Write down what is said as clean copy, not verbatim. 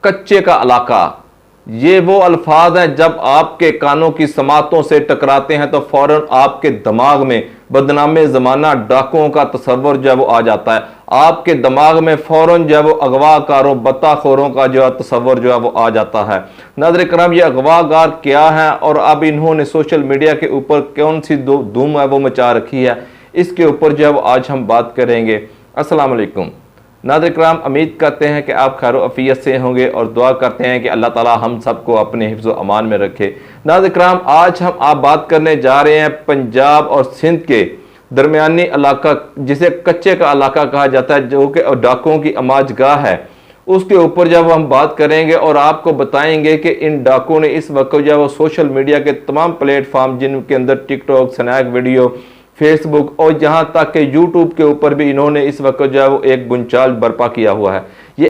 कच्चे का इलाका, ये वो अल्फाज हैं जब आपके कानों की समातों से टकराते हैं तो फौरन आपके दिमाग में बदनामे ज़माना डाकुओं का तस्वर जो है वो आ जाता है। आपके दिमाग में फौरन जो है वो अगवाकारों बत्ताखोरों का जो है तस्वर जो है वो आ जाता है। नाज़रीन करम, ये अगवाकार क्या है और अब इन्होंने सोशल मीडिया के ऊपर कौन सी धूम है वो मचा रखी है, इसके ऊपर जो है वो आज हम बात करेंगे। अस्सलाम वालेकुम नाज़रीन किराम, उम्मीद करते हैं कि आप खैर अफ़ियत से होंगे और दुआ करते हैं कि अल्लाह ताला हम सबको अपने हिफ्ज़ व अमान में रखे। नाज़रीन किराम, आज हम आप बात करने जा रहे हैं पंजाब और सिंध के दरमियानी इलाका जिसे कच्चे का इलाका कहा जाता है, जो कि डाकुओं की अमाजगाह है, उसके ऊपर जब हम बात करेंगे और आपको बताएंगे कि इन डाकुओं ने इस वक्त जो है वो सोशल मीडिया के तमाम प्लेटफार्म जिनके अंदर टिकटॉक, स्नैक वीडियो, फेसबुक और यहाँ तक कि यूट्यूब के ऊपर भी इन्होंने इस वक्त जो है वो एक बुंचाल बर्पा किया हुआ है। ये